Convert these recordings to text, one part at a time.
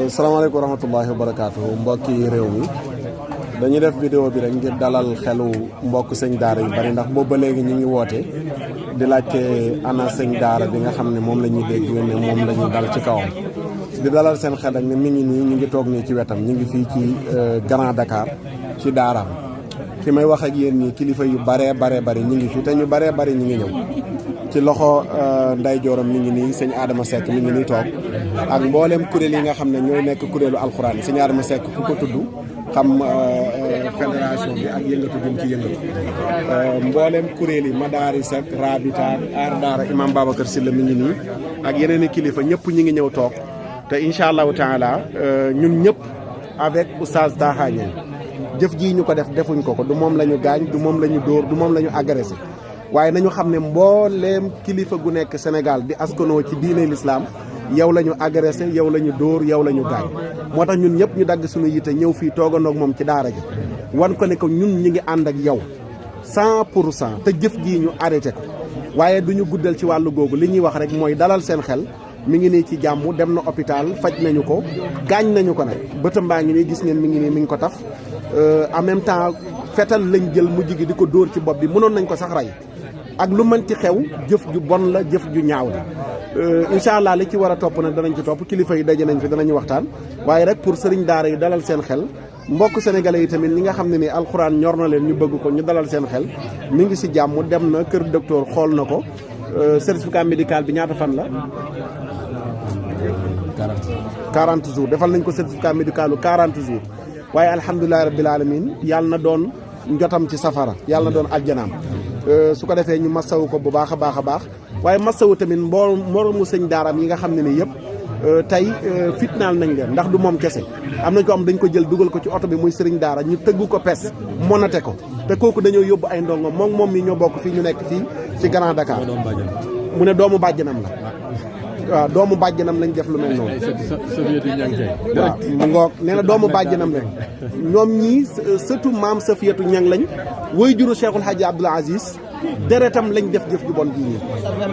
salaamaaleykum wa rahmatullahi wa barakaatu mbokki réew mi dañuy def vidéo bi rek ngir dalal xelu mbokk sëñ daara yu bari ndax boobu ba léegi ñu ngi woote di laajte ana sëñ daara bi nga xam ne moom la ñuy dégg ne moom la ñu dal ci kawam di dalal seen xel rek ne mi ngi nii ñu ngi toog nii ci wetam ñu ngi fii ci Grand Dakar ci daaraam fi may wax ak yéen nii kilifa yu baree bari ñu ngi fi te ñu baree bari ñu ngi ñëw ci loxo nday jooram mi ngi nii sëñ Adama Seck mi ngi nii toog ak mboolem kuréel yi nga xam ne ñooy nekk kuréelu alxuraan sëñ Adama Seck ku ko tudd xam fédération bi ak yëngatu jëm ci yëngatu mboolem kuréel yi madaaris ak rabita aar daara imam Babacar Sylla mi ngi nii ak yeneen i kilifa ñëpp ñi ngi ñëw toog te incha allahu taala ñun ñëpp avec oustaz Taha Niang jëf jii ñu ko def defuñ ko du moom la ñu gaañ du moom la ñu dóor du moom la ñu agressé waaye nañu xam ne mbooleem kilifa gu nekk Sénégal di askanoo ci diine l'islam yow la ñu agressé yow la ñu dóor yow la ñu gaañ moo tax ñun ñëpp ñu dagg suñu yite ñëw fii toogandoo ak moom ci daara ji wan ko ne ko ñun ñi ngi ànd ak yow 100% te jëf jii ñu arrêté ko waaye du ñu guddal ci wàllu googu li ñuy wax rek mooy dalal seen xel mi ngi nii ci jàmm dem na hôpital faj nañu ko gaañ nañu ko nag bëtam baa ngi nii gis ngeen mi ngi nii mi ngi ko taf en même temps fetal lañ jël mujj gi di ko dóor ci bopp bi mënoon nañ ko sax rey ak lu mën ci xew jëf ju bon la jëf ju ñaaw la incha allah li ci war a topp nag danañ ci topp kilifa yi daje nañ fi danañu waxtaan waaye rek pour sëriñ daara yi dalal seen xel mbokk sénégalais yi tamit ñi nga xam ne ni alxuraan ñor na leen ñu bëgg ko ñu dalal seen xel mi ngi si jàmm dem na kër docteur xool na ko certificat médical bi ñaata fan la 40 jours defal nañ ko certificat médical lu 40 jours waaye alhamdulilahi rabbil alamin yàlla na doon njotam ci safara yàlla na doon aljanaam su ko defee ñu masawu ko bu baax a baax waaye masawu tamit moromu sëñ daaraam yi nga xam ne ni yëpp tey fitnaal nañ leen ndax du moom kese am nañ ko am dañ ko jël dugal ko ci oto bi muy sëriñ daara ñu tëggu ko pes monate ko te kooku dañoo yóbbu ay ndongo moom mi ñoo bokk fii ñu nekk fii ci Grand Dakar mu ne doomu bàjjanam la waaw doomu bàjjanam lañ def lu mel noonu waaw mu ngoog nee na doomu bàjjanam lañ ñoom ñii surtout maam Safiyatu Ñang lañ woy juru Cheikhul Hadji Abdoul Aziz deretam lañ def jëf ju bon ji nii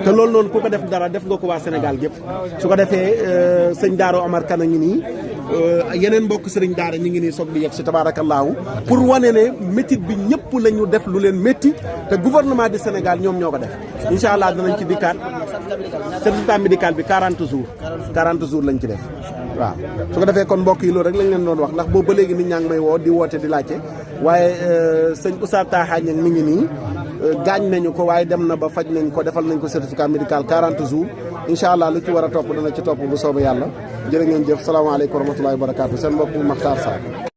te loolu noonu ku ko def dara def nga ko waa Sénégal gépp su ko defee sëñ Daaro Omar Kane a ngi nii yeneen mbokk sëriñ daara ñi ngi nii soog di yegg si tabaarakallaahu pour wane ne métit bi ñëpp la ñu def lu leen métti te gouvernement du Sénégal ñoom ñoo ko def incha allah danañ ci dikkaat certificat médical bi 40 jours lañ ci def waaw su ko defee kon mbokk yi loolu rek lañ leen doon wax ndax boobu ba léegi nit ñaa ngi may woo di woote di laajte waaye sëñ Oustaz Taha Niang mi ngi nii gaañ nañu ko waaye dem na ba faj nañ ko defal nañ ko certificat médical 40 jours incha allah lu ci war a topp dana ci topp bu soobee yàlla jërë ngeen jëf salaamaaleykum wa rahmatullahi wa barakaatu seen mbokk Makhtar Sarr